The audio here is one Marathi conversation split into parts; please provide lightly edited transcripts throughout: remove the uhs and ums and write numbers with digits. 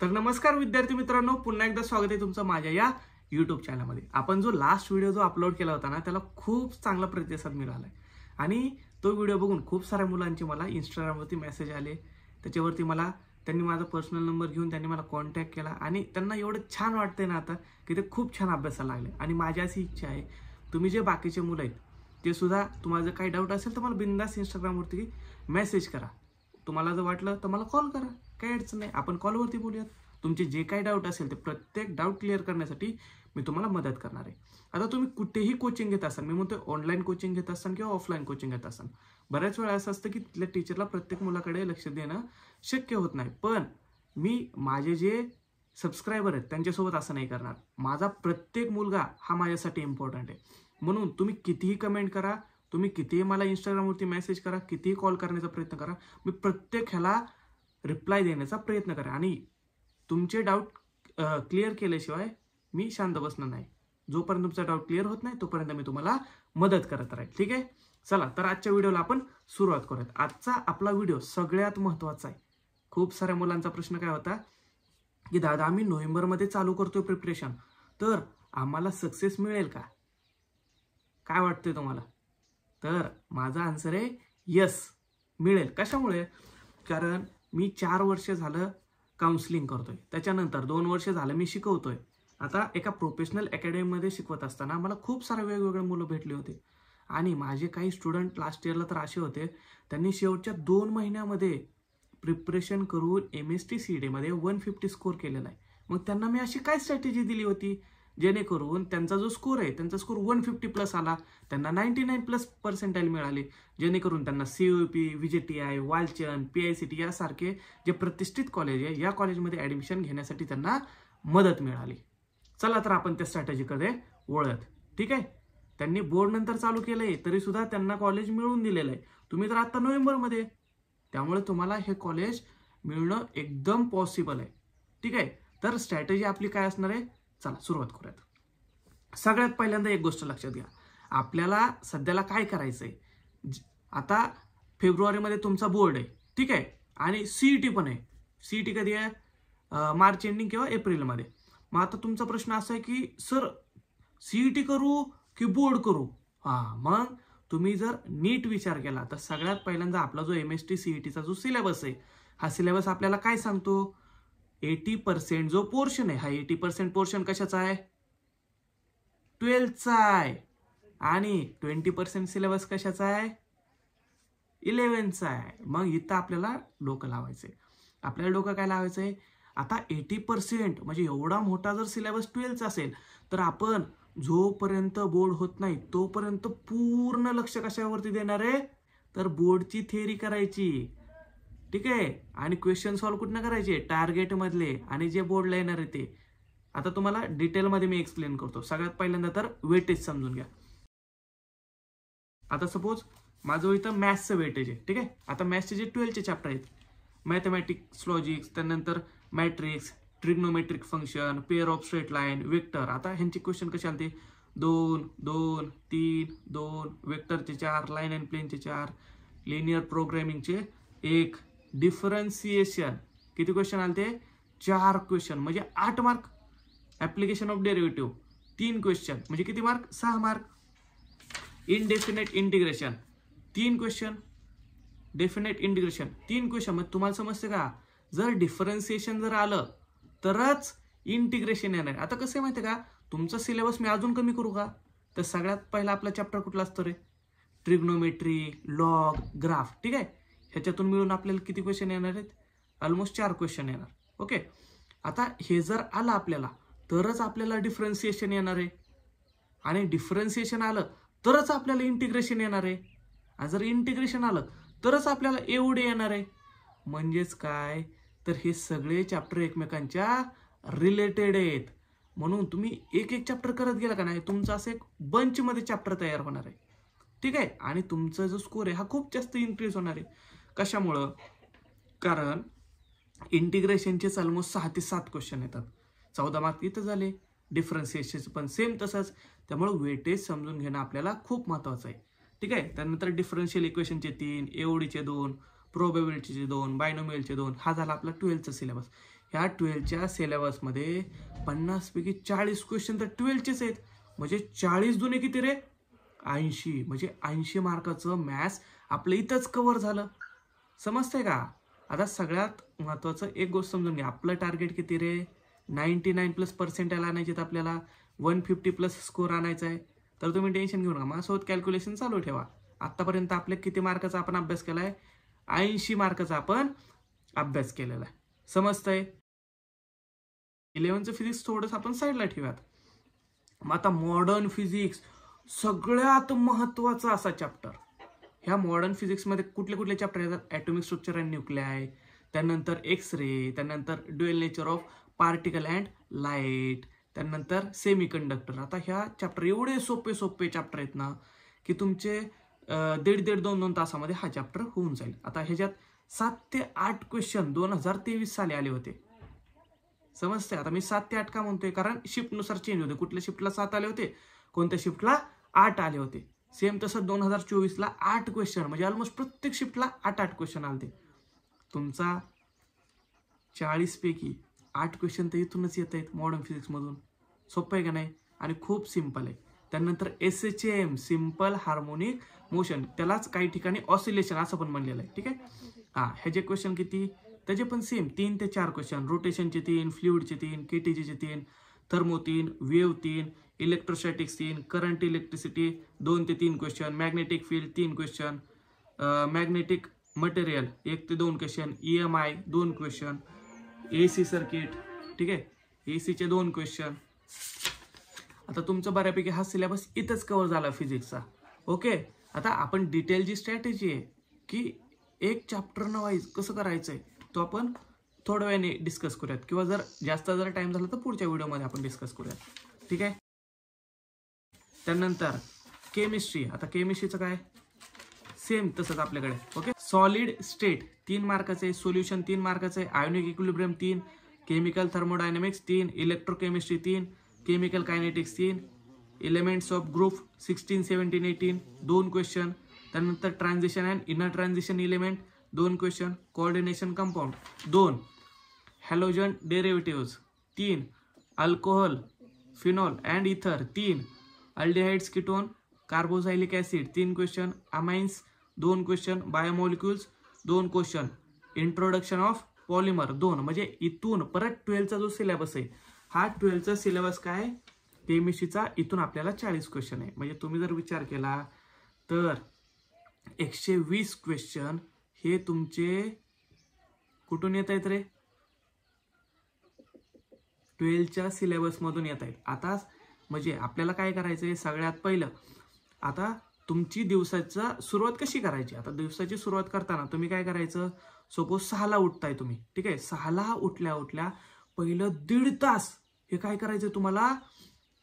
तर नमस्कार विद्यार्थी मित्रांनो, पुन्हा एकदा स्वागत आहे तुमचं माझ्या या YouTube चॅनलमध्ये। आपण जो लास्ट व्हिडिओ जो अपलोड केला होता ना, त्याला खूप चांगला प्रतिसाद मिळाला आणि तो व्हिडिओ बघून खूप साऱ्या मुलांचे मला Instagramवरती मेसेज आले। त्याच्यावरती त्यांनी माझा पर्सनल नंबर घेऊन त्यांनी मला कॉन्टॅक्ट केला आणि त्यांना एवढं छान वाटतंय ना आता की ते खूप छान अभ्यासाला लागले। आणि माझी अशी इच्छा आहे, तुम्ही जे बाकीचे मुलं आहेत ते सुद्धा, तुम्हाला जर काही डाऊट असेल तर मला बिंदास Instagramवरती मेसेज करा। तुम्हाला जर वाटलं तर मला कॉल करा, काही अडचण नाही, आपण कॉलवरती बोलूयात। तुमचे जे काही डाऊट असेल ते प्रत्येक डाऊट क्लिअर करण्यासाठी मी तुम्हाला मदत करणार आहे। आता तुम्ही कुठेही कोचिंग घेत असाल, मी म्हणतो ऑनलाईन कोचिंग घेत असाल किंवा ऑफलाईन कोचिंग घेत असाल, बऱ्याच वेळा असं असतं की तिथल्या टीचरला प्रत्येक मुलाकडे लक्ष देणं शक्य होत नाही। पण मी माझे जे सबस्क्रायबर आहेत त्यांच्यासोबत असं नाही करणार। माझा प्रत्येक मुलगा हा माझ्यासाठी इम्पॉर्टंट आहे। म्हणून तुम्ही कितीही कमेंट करा, तुम्ही कितीही मला Instagramवरती मेसेज करा, कितीही कॉल करण्याचा प्रयत्न करा, मी प्रत्येक ह्याला रिप्लाय देण्याचा प्रयत्न करा। आणि तुमचे डाऊट क्लिअर केल्याशिवाय मी शांत बसणार नाही। जोपर्यंत तुमचा डाऊट क्लिअर होत नाही तोपर्यंत मी तुम्हाला मदत करत राहील, ठीक आहे। चला तर आजच्या व्हिडिओला आपण सुरुवात करूयात। आजचा आपला व्हिडिओ सगळ्यात महत्त्वाचा आहे। खूप साऱ्या मुलांचा प्रश्न काय होता की दादा, आम्ही नोव्हेंबरमध्ये चालू करतोय प्रिपरेशन, तर आम्हाला सक्सेस मिळेल का? काय वाटतंय तुम्हाला? तर माझा आन्सर आहे यस, मिळेल। कशामुळे? कारण मी 4 वर्ष झालं काउन्सिलिंग करतोय, त्याच्यानंतर 2 वर्ष झालं मी शिकवतोय। आता एका प्रोफेशनल अकॅडमीमध्ये शिकवत असताना मला खूप सारे वेगवेगळे मुलं भेटले होते आणि माझे काही स्टुडंट लास्ट इयरला तर असे होते, त्यांनी शेवटच्या 2 महिन्यामध्ये प्रिपरेशन करून MST CET मध्ये 150 स्कोर केलेला आहे। मग त्यांना मी अशी काय स्ट्रॅटेजी दिली होती जेणेकरून त्यांचा जो स्कोर आहे त्यांचा स्कोर 150 प्लस आला, त्यांना 99 प्लस पर्सेंटाइल मिळाले, जेणेकरून त्यांना COP, VJTI, वालचंद, PICT यासारखे जे प्रतिष्ठित कॉलेज आहे या कॉलेजमध्ये ॲडमिशन घेण्यासाठी त्यांना मदत मिळाली। चला तर आपण त्या स्ट्रॅटेजीकडे वळूयात, ठीक आहे। त्यांनी बोर्ड नंतर चालू केलंय तरी सुद्धा त्यांना कॉलेज मिळून दिलेलं आहे। तुम्ही तर आता नोव्हेंबरमध्ये, त्यामुळे तुम्हाला हे कॉलेज मिळणं एकदम पॉसिबल आहे, ठीक आहे। तर स्ट्रॅटेजी आपली काय असणार आहे, चला सुरुवात करूयात। सगळ्यात पहिल्यांदा एक गोष्ट लक्षात घ्या, आपल्याला सध्याला काय करायचंय। आता फेब्रुवारीमध्ये तुमचा बोर्ड आहे, ठीक आहे, आणि CET पण आहे। CET कधी आहे? मार्च एंडिंग किंवा एप्रिलमध्ये। मग आता तुमचा प्रश्न असा आहे की सर CET करू की बोर्ड करू? मग तुम्ही जर नीट विचार केला तर सगळ्यात पहिल्यांदा आपला जो MST CETचा जो सिलेबस आहे, हा सिलेबस आपल्याला काय सांगतो, 80% जो पोर्शन आहे, हा 80% पोर्शन कशाचा आहे? 12चा आहे। आणि 20% सिलेबस कशाचा आहे? 11चा आहे। मग इथं आपल्याला डोकं लावायचंय। आपल्याला डोकं काय लावायचंय? आता 80% म्हणजे एवढा मोठा जर सिलेबस 12चा असेल तर आपण जोपर्यंत बोर्ड होत नाही तोपर्यंत पूर्ण लक्ष कशावरती देणार आहे? तर बोर्डची थिअरी करायची, ठीक आहे। आणि क्वेश्चन सॉल्व्ह कुठनं करायचे? टार्गेट मधले, आणि जे बोर्डला येणार आहे ते। आता तुम्हाला डिटेलमध्ये मी एक्सप्लेन करतो। सगळ्यात पहिल्यांदा तर वेटेज समजून घ्या। आता सपोज माझं इथं मॅथ्सचं वेटेज आहे, ठीक आहे। आता मॅथ्सचे जे 12चे चॅप्टर आहेत, मॅथमॅटिक्स, लॉजिक्स, त्यानंतर matrix, trigonometric function, pair of straight line, vector. आता ह्यांचे क्वेश्चन कसे आलते? 2, 2, 3, 2, वेक्टरचे 4, लाईन अँड प्लेनचे 4, लिनियर प्रोग्रामिंगचे 1, डिफरन्सिएशन किती क्वेश्चन आलते? 4 क्वेश्चन, म्हणजे 8 mark. Application of derivative 3 question, म्हणजे किती mark? 6 mark. Indefinite integration 3 question, definite integration 3 question. मग तुम्हाला समजते का, जर डिफरन्सिएशन जर आलं तरच इंटिग्रेशन येणार। आता कसं आहे माहिती आहे का, तुमचा सिलेबस मी अजून कमी करू का? तर सगळ्यात पहिला आपला चॅप्टर कुठला असतो रे? ट्रिग्नोमेट्री, लॉग, ग्राफ, ठीक आहे। ह्याच्यातून मिळून आपल्याला किती क्वेश्चन येणार आहेत? ऑलमोस्ट 4 क्वेश्चन येणार, ओके। आता हे जर आलं आपल्याला तरच आपल्याला डिफरन्सिएशन येणार आहे, आणि डिफरन्सिएशन आलं तरच आपल्याला इंटिग्रेशन येणार आहे, आणि जर इंटिग्रेशन आलं तरच आपल्याला एवढे येणार आहे। म्हणजेच काय, तर हे सगळे चॅप्टर एकमेकांच्या रिलेटेड आहेत। म्हणून तुम्ही एक एक चॅप्टर करत गेला का नाही, तुमचा असं एक बंचमध्ये चॅप्टर तयार होणार आहे, ठीक आहे। आणि तुमचा जो स्कोर आहे हा खूप जास्त इन्क्रीज होणार आहे। कशामुळं? कारण इंटिग्रेशनचे ऑलमोस्ट 6 ते 7 क्वेश्चन येतात, 14 मार्क इथं झाले। डिफरन्सिएशन पण सेम तसंच। त्यामुळे वेटेज समजून घेणं आपल्याला खूप महत्त्वाचं आहे, ठीक आहे। त्यानंतर डिफरन्शियल इक्वेशनचे 3, एओडीचे 2, प्रोबेबिलिटीचे 2, बायनोमियलचे 2, हा झाला आपला 12चा सिलेबस। ह्या 12च्या सिलेबसमध्ये 50 पैकी 40 क्वेश्चन तर 12चेच आहेत. म्हणजे 40 दुने किती रे? 80. म्हणजे 80 मार्काचं मॅथ्स आपलं इथंच कव्हर झालं. समजतंय का? आता सगळ्यात महत्वाचं एक गोष्ट समजून घ्या. आपलं टार्गेट किती रे? 99+ आणायचे आहेत आपल्याला. 150+ स्कोर आणायचा आहे. तर तुम्ही टेन्शन घेऊ नका. माझ्यासोबत कॅल्क्युलेशन चालू ठेवा. आतापर्यंत आपल्या किती मार्काचा आपण अभ्यास केलाय? 80 मार्काचा आपण अभ्यास केलेला आहे. समजतंय? 11चं फिजिक्स थोडंसं आपण साईडला ठेवूयात. मग आता मॉडर्न फिजिक्स सगळ्यात महत्वाचा असा चॅप्टर. ह्या मॉडर्न फिजिक्समध्ये कुठले कुठले चॅप्टर येतात? ॲटॉमिक स्ट्रक्चर अँड न्यूक्लिआय, त्यानंतर एक्स रे, त्यानंतर dual nature of particle and light, त्यानंतर सेमी कंडक्टर. आता ह्या चॅप्टर एवढे सोपे चॅप्टर आहेत ना की तुमचे 1.5-2 तासामध्ये हा चॅप्टर होऊन जाईल. आता ह्याच्यात 7 ते 8 क्वेश्चन 2023 साली आले होते. समजते? आता मी 7 ते 8 का म्हणतोय? कारण शिफ्टनुसार चेंज होते. कुठल्या शिफ्टला 7 आले होते, कोणत्या शिफ्टला 8 आले होते. सेम तसं 2024ला 8 क्वेश्चन, म्हणजे ऑलमोस्ट प्रत्येक शिफ्टला 8 क्वेश्चन आले. तुमचा 40 पैकी 8 क्वेश्चन तर इथूनच येत आहेत मॉडर्न फिजिक्समधून. सोपं आहे का नाही? आणि खूप सिम्पल आहे. त्यानंतर SHM सिम्पल हार्मोनिक मोशन, त्यालाच काही ठिकाणी ऑसिलेशन असं पण म्हणलेलं आहे. ठीक आहे. ह्याचे क्वेश्चन किती? त्याचे पण सेम 3 ते 4 क्वेश्चन. रोटेशनचे 3, फ्लुइडचे 3, KTGचे 3, thermo 3, wave 3, electrostatics 3, current electricity 2 ते 3 question, magnetic field 3 question, magnetic material 1 ते 2 question, EMI 2 question, AC circuit. ठीक आहे. ACचे 2 क्वेश्चन. आता तुमचं बऱ्यापैकी हा सिलेबस इथंच कव्हर झाला फिजिक्सचा. ओके. आता आपण डिटेल जी स्ट्रॅटेजी आहे की एक चॅप्टर न वाईज कसं करायचंय तो आपण थोड्या वेळाने डिस्कस करूयात, किंवा जर जास्त टाइम झाला तर पुढच्या व्हिडिओमध्ये आपण डिस्कस करूयात. ठीक आहे. त्यानंतर केमिस्ट्री. आता केमिस्ट्रीचं काय? सेम तसंच आपल्याकडे. ओके. सॉलिड स्टेट 3 मार्काचे, सोल्युशन 3 मार्काचे, ionic equilibrium 3, chemical thermodynamics 3, electrochemistry 3, chemical kinetics 3, elements of group 16, 17, 18 2 question. त्यानंतर transition and inner transition element 2 question, coordination compound 2, halogen derivatives 3, alcohol phenol and ether 3, aldehydes ketone carboxylic acid 3 question, amines 2 question, biomolecules 2 question, introduction of polymer 2. म्हणजे इथून परत 12चा जो सिलेबस आहे, हा 12चा सिलेबस काय? केमिस्ट्रीचा इथून आपल्याला 40 क्वेश्चन आहे. म्हणजे तुम्ही जर विचार केला तर 120 क्वेश्चन हे तुमचे कुठून येत आहेत रे? 12च्या सिलेबस मधून येत आहेत. आता म्हणजे आपल्याला काय करायचंय? सगळ्यात पहिलं आता तुमची दिवसाचा सुरुवात कशी करायची? आता दिवसाची सुरुवात करताना तुम्ही काय करायचं? सपोज 6ला उठताय तुम्ही. ठीक आहे. 6ला उठल्या पहिलं 1.5 तास हे काय करायचंय तुम्हाला?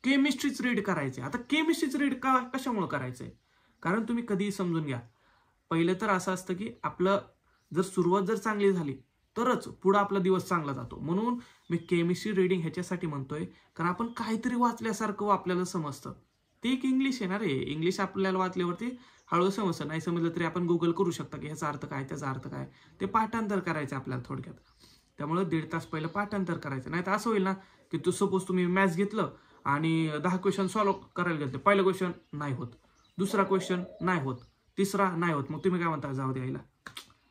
केमिस्ट्रीच रीड करायचंय. आता केमिस्ट्रीच रीड कशामुळे करायचंय? कारण तुम्ही कधीही समजून घ्या, पहिलं तर असं असतं की आपलं जर सुरुवात जर चांगली झाली तरच पुढे आपला दिवस चांगला जातो. म्हणून मी केमिस्ट्री रीडिंग ह्याच्यासाठी म्हणतोय कारण आपण काहीतरी वाचल्यासारखं आपल्याला समजतं. ते एक इंग्लिश आहे ना रे. इंग्लिश आपल्याला वाचल्यावरती हळू समजतं. नाही समजलं तरी आपण गुगल करू शकता की ह्याचा अर्थ काय, त्याचा अर्थ काय. ते पाठांतर करायचं आपल्याला थोडक्यात. त्यामुळे 1.5 तास पहिलं पाठांतर करायचं. नाही तर असं होईल ना की तू सपोज तुम्ही मॅथ्स घेतलं आणि 10 क्वेश्चन सॉल्व्ह करायला घेतले. पहिलं क्वेश्चन नाही होत, दुसरा क्वेश्चन नाही होत, तिसरा नाही होत. मग तुम्ही काय म्हणता? जाऊ द्यायला,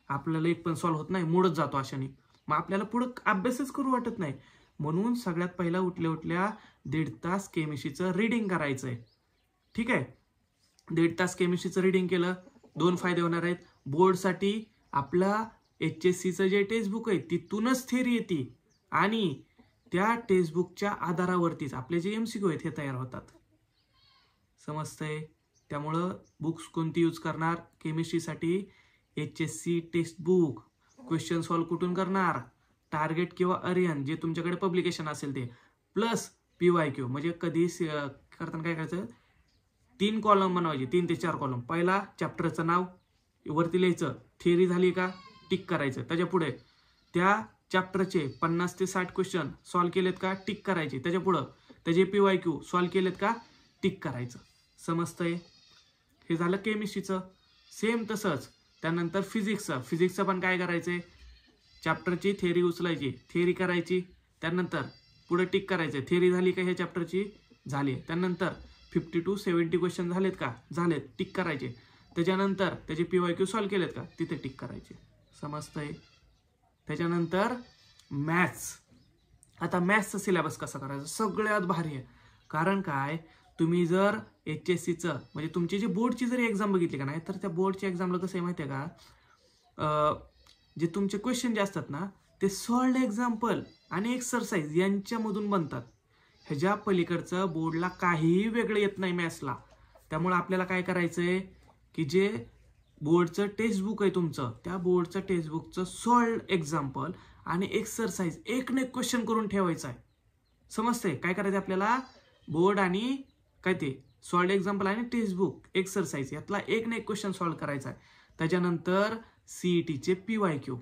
आपल्याला एक पण सॉल्व्ह होत नाही, मूडच जातो अशाने. मग आपल्याला पुढे अभ्यासच करू वाटत नाही. म्हणून सगळ्यात पहिला उठल्या 1.5 तास केमिस्ट्रीचं रीडिंग करायचंय. ठीक आहे. 1.5 तास केमिस्ट्रीचं रीडिंग केलं, 2 फायदे होणार आहेत. बोर्डसाठी आपला HSCचं जे टेक्स्टबुक आहे तिथूनच थेरी येते आणि त्या टेक्स्टबुकच्या आधारावरतीच आपले जे MCQ आहेत हे तयार होतात. समजतंय? त्यामुळं बुक्स कोणती यूज करणार केमिस्ट्रीसाठी? HSC textbook. क्वेश्चन सॉल्व्ह कुठून करणार? टार्गेट किंवा अरियन जे तुमच्याकडे पब्लिकेशन असेल ते, प्लस PYQ. म्हणजे कधी करताना काय करायचं? 3 कॉलम बनवायचे, 3 ते 4 कॉलम. पहिला चॅप्टरचं नाव वरती लिहायचं, थेअरी झाली का टिक करायचं. त्याच्या पुढे त्या चॅप्टरचे 50 ते 60 क्वेश्चन सॉल्व्ह केलेत का टिक करायचे. त्याच्या पुढं त्याचे PYQ सॉल्व्ह केलेत का टिक करायचं. समजतंय? हे झालं केमिस्ट्रीचं. सेम तसंच त्यानंतर फिजिक्सचं पण काय करायचंय? चॅप्टरची थेअरी उचलायची, थेअरी करायची, त्यानंतर पुढे टिक करायचं, थेअरी झाली का ह्या चॅप्टरची, झाली. त्यानंतर 50 to 70 क्वेश्चन झालेत का, झालेत, टिक करायचे. त्याच्यानंतर त्याचे PYQ सॉल्व्ह केलेत का, तिथे टिक करायचे. समजतंय. त्याच्यानंतर मॅथ्स. आता मॅथ्सचा सिलेबस कसा करायचा, सगळ्यात भारी आहे. कारण काय, तुम्ही जर HSCचं म्हणजे तुमची जी बोर्डची जरी एक्झाम बघितली का नाही, तर त्या बोर्डच्या एक्झामला कसं आहे माहिती आहे का, जे तुमचे क्वेश्चन जे असतात ना ते सॉल्ड एक्झाम्पल आणि एक्सरसाइज यांच्यामधून बनतात. ह्याच्या पलीकडचं बोर्डला काहीही वेगळं येत नाही मॅथ्सला. त्यामुळे आपल्याला काय करायचंय की जे बोर्डचं टेक्स्टबुक आहे तुमचं, त्या बोर्डचं टेक्स्टबुकचं सॉल्ड एक्झाम्पल आणि एक्सरसाइज एक ना एक क्वेश्चन करून ठेवायचं आहे. समजते काय करायचं आपल्याला, बोर्ड आणि काय ते सॉल्ड एक्झाम्पल आणि टेक्स्टबुक एक्सरसाइज यातला एक ना एक क्वेश्चन सॉल्व्ह करायचा आहे. त्याच्यानंतर CETचे PYQ.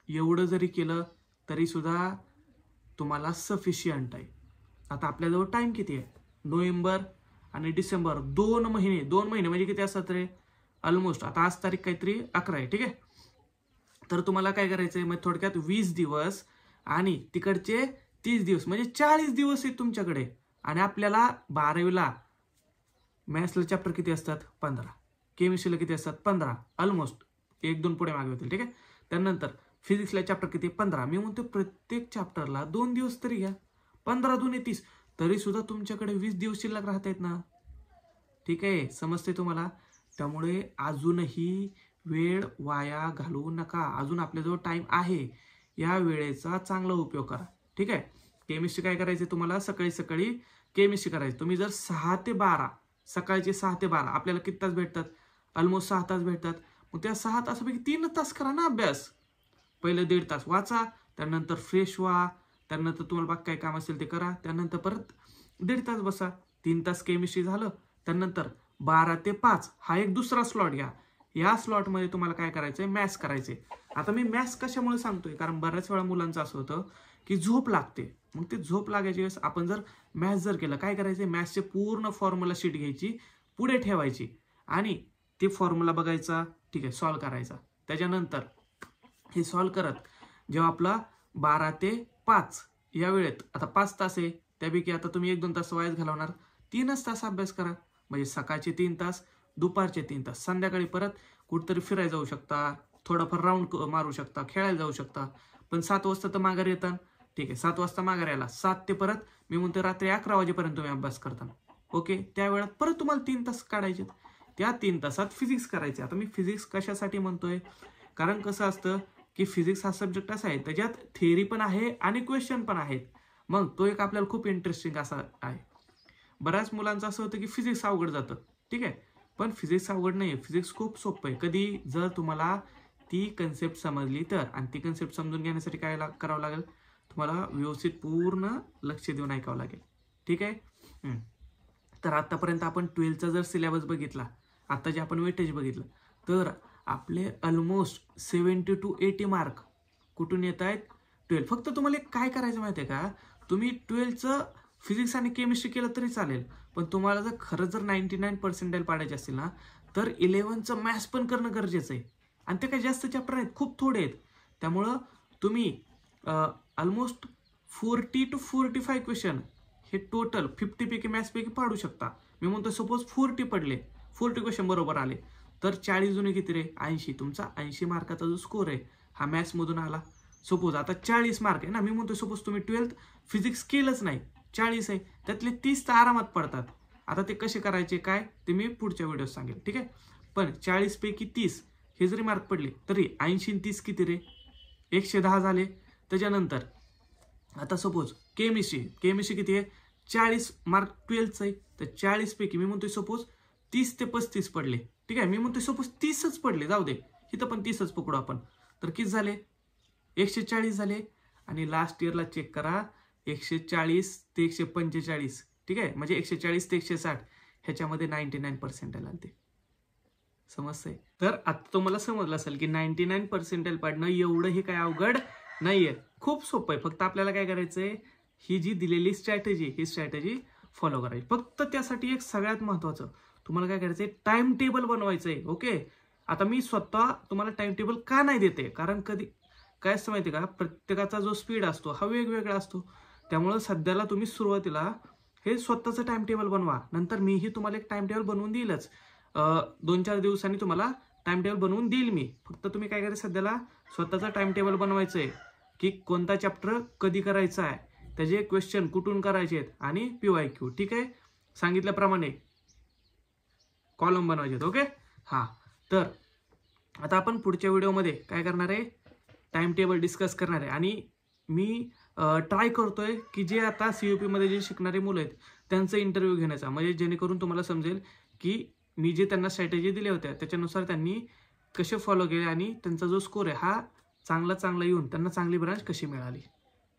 एवढं जरी केलं तरी सुद्धा तुम्हाला सफिशियंट आहे. आता आपल्याजवळ टाइम किती आहे, नोव्हेंबर आणि डिसेंबर 2 महिने. 2 महिने म्हणजे किती असतात रे, ऑलमोस्ट. आता आज तारीख काहीतरी 11 आहे, ठीक आहे. तर तुम्हाला काय करायचंय, मग थोडक्यात 20 दिवस आणि तिकडचे 30 दिवस म्हणजे 40 दिवस आहेत तुमच्याकडे. आणि आपल्याला 12वीला मॅथ्सला चॅप्टर किती असतात, 15. केमिस्ट्रीला किती असतात, 15. ऑलमोस्ट 1-2 पुढे मागे होतील, ठीक आहे. त्यानंतर फिजिक्सला चॅप्टर किती, 15. मी म्हणतो प्रत्येक चॅप्टरला 2 दिवस तरी घ्या, 15 2 30. तरी सुद्धा तुमच्याकडे 20 दिवस शिल्लक राहत आहेत ना, ठीक आहे. समजते तुम्हाला. त्यामुळे अजूनही वेळ वाया घालवू नका. अजून आपल्याजवळ टाइम आहे, या वेळेचा चांगला उपयोग करा, ठीक आहे. केमिस्ट्री काय करायचे तुम्हाला, सकाळी सकाळी केमिस्ट्री करायची. तुम्ही जर 6 ते 12 सकाळचे 6 ते 12 आपल्याला किती तास भेटतात, ऑलमोस्ट 6 तास भेटतात. मग त्या 6 तासापैकी 3 तास करा ना अभ्यास. पहिलं 1.5 तास वाचा, त्यानंतर फ्रेश व्हा, त्यानंतर तुम्हाला बाकी काय काम असेल ते करा, त्यानंतर परत 1.5 तास बसा. 3 तास केमिस्ट्री झालं. त्यानंतर 12 ते 5 हा एक दुसरा स्लॉट घ्या. या स्लॉटमध्ये तुम्हाला काय करायचंय, मॅथ्स करायचे. आता मी मॅथ्स कशामुळे सांगतोय, कारण बऱ्याच वेळा मुलांचं असं होतं की झोप लागते. मग ते झोप लागायची वेळेस आपण जर मॅथ्स जर केलं, काय करायचं, मॅथ्सचे पूर्ण फॉर्म्युला शीट घ्यायची, पुढे ठेवायची आणि ते फॉर्म्युला बघायचा, ठीक आहे, सॉल्व्ह करायचा. त्याच्यानंतर हे सॉल्व्ह करत जेव्हा आपला 12 ते 5 या वेळेत, आता 5 तास आहे, त्यापैकी आता तुम्ही 1-2 तास वायाच घालवणार, 3च तास अभ्यास करा. म्हणजे सकाळचे 3 तास, दुपारचे 3 तास, संध्याकाळी परत कुठेतरी फिरायला जाऊ शकता, थोडाफार राऊंड मारू शकता, खेळायला जाऊ शकता. पण 7 वाजता तर माघारी येतात, ठीक आहे. 7 वाजता माघारी यायला, 7 ते परत मी म्हणतो रात्री 11 वाजेपर्यंत तुम्ही अभ्यास करता, ओके. त्या वेळात परत तुम्हाला 3 तास काढायचे. त्या 3 तासात फिजिक्स करायचे. आता मी फिजिक्स कशासाठी म्हणतोय, कारण कसं असतं की फिजिक्स हा सब्जेक्ट असा आहे त्याच्यात थेअरी पण आहे आणि क्वेश्चन पण आहेत. मग तो एक आपल्याला खूप इंटरेस्टिंग असा आहे. बऱ्याच मुलांचं असं होतं की फिजिक्स अवघड जातं, ठीक आहे. पण फिजिक्स अवघड नाही, फिजिक्स खूप सोपं आहे. कधी जर तुम्हाला ती कन्सेप्ट समजली तर. आणि ती कन्सेप्ट समजून घेण्यासाठी काय करावं लागेल, तुम्हाला व्यवस्थित पूर्ण लक्ष देऊन ऐकावं लागेल, ठीक आहे. तर आतापर्यंत आपण 12चा जर सिलेबस बघितला, आता जे आपण वेटेज बघितलं, तर आपले ऑलमोस्ट 70 to 80 मार्क कुठून येत आहेत, 12. फक्त तुम्हाला काय करायचं माहिती आहे का, तुम्ही 12चं फिजिक्स आणि केमिस्ट्री केलं तरी चालेल, पण तुम्हाला जर खरंच जर 99% पाडायचे असतील ना, तर 11चं मॅथ्स पण करणं गरजेचं आहे. आणि ते काही जास्त चॅप्टर आहेत, खूप थोडे आहेत. त्यामुळं तुम्ही ऑलमोस्ट 40 to 45 क्वेश्चन हे टोटल 50 पैकी मॅथ्सपैकी पाडू शकता. मी म्हणतो सपोज 40 पडले, 40 क्वेश्चन बरोबर आले, तर 40 जुने किती रे, 80. तुमचा 80 मार्काचा जो स्कोर आहे हा मॅथ्समधून आला. सपोज आता 40 मार्क आहे ना, मी म्हणतो सपोज तुम्ही 12th फिजिक्स केलंच नाही, 40 आहे, त्यातले 30 तर आरामात पडतात. आता ते कसे करायचे काय ते मी पुढच्या व्हिडिओत सांगेल, ठीक आहे. पण 40 पैकी 30 हे जरी मार्क पडले तरी 80 30 किती रे, 110 झाले. त्याच्यानंतर आता सपोज केमिस्ट्री किती आहे, 40 मार्क 12चं आहे, तर 40 पैकी मी म्हणतोय सपोज 30 ते 35 पडले, ठीक आहे. मी म्हणतोय सपोज 30च पडले, जाऊ दे, इथं पण 30च पकडू आपण, तर किती झाले, 140 झाले. आणि लास्ट इयरला चेक करा, 140 ते 145, ठीक आहे. म्हणजे 140 ते 160 ह्याच्यामध्ये 99% आले. समजतंय. तर आता तुम्हाला समजलं असेल की 99% पाडणं एवढं हे काय अवघड नाहीये, खूप सोपं आहे. फक्त आपल्याला काय करायचंय, ही जी दिलेली स्ट्रॅटेजी, ही स्ट्रॅटेजी फॉलो करायची. फक्त त्यासाठी एक सगळ्यात महत्वाचं तुम्हाला काय करायचंय, टाइम टेबल बनवायचंय, ओके. आता मी स्वतः तुम्हाला टाइम टेबल का नाही देते, कारण कधी काय असतं माहिती का, प्रत्येकाचा जो स्पीड असतो हा वेगवेगळा असतो. त्यामुळे सध्याला तुम्ही सुरुवातीला हे स्वतःचं टाइम टेबल बनवा. नंतर मीही तुम्हाला एक टाइम टेबल बनवून देईलच. 2-4 दिवसांनी तुम्हाला टाइम टेबल बनवून देईल मी. फक्त तुम्ही काय करायचं, सध्याला स्वतःचा टाइम टेबल बनवायचं आहे की कोणता चॅप्टर कधी करायचा आहे, त्याचे क्वेश्चन कुठून करायचे आहेत आणि PYQ. ठीक आहे, सांगितल्याप्रमाणे कॉलम बनवायचे आहेत. ओके, हां. तर आता आपण पुढच्या व्हिडिओमध्ये काय करणार आहे, टाइम टेबल डिस्कस करणार आहे. आणि मी ट्राय करतोय की जे आता CUP मध्ये जे शिकणारे मुलं आहेत त्यांचा इंटरव्ह्यू घेण्याचा, म्हणजे जेणेकरून तुम्हाला समजेल की मी जे त्यांना स्ट्रॅटेजी दिल्या होत्या त्याच्यानुसार त्यांनी कसे फॉलो केले आणि त्यांचा जो स्कोर आहे हा चांगला येऊन त्यांना चांगली ब्रांच कशी मिळाली.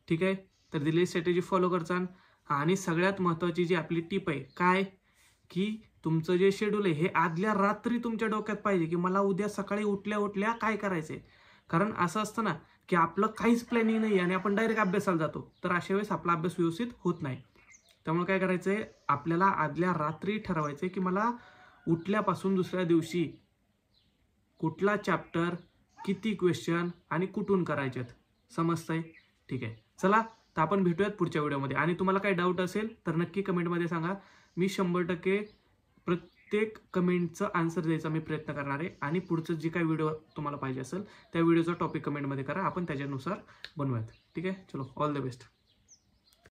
ठीक आहे, तर दिलेली स्ट्रॅटेजी फॉलो करचाल. आणि सगळ्यात महत्त्वाची जी आपली टिप आहे काय, की तुमचं जे शेड्यूल आहे हे आदल्या रात्री तुमच्या डोक्यात पाहिजे की मला उद्या सकाळी उठल्या काय करायचंय. कारण असं असतं ना की आपलं काहीच प्लॅनिंग नाही आणि आपण डायरेक्ट अभ्यासाला जातो, तर अशा वेळेस आपला अभ्यास व्यवस्थित होत नाही. त्यामुळे काय करायचंय, आपल्याला आदल्या रात्री ठरवायचंय की मला उठल्यापासून दुसऱ्या दिवशी कुठला चॅप्टर, किती क्वेश्चन आणि कुठून करायचेत. समजतंय? ठीक आहे, चला तर आपण भेटूयात पुढच्या व्हिडिओमध्ये. आणि तुम्हाला काही डाऊट असेल तर नक्की कमेंटमध्ये सांगा. मी 100% प्रत्येक कमेंटचं आन्सर द्यायचा मी प्रयत्न करणार आहे. आणि पुढचं जे काही व्हिडिओ तुम्हाला पाहिजे असेल त्या व्हिडिओचा टॉपिक कमेंटमध्ये करा, आपण त्याच्यानुसार बनवूयात. ठीक आहे, चलो, ऑल द बेस्ट.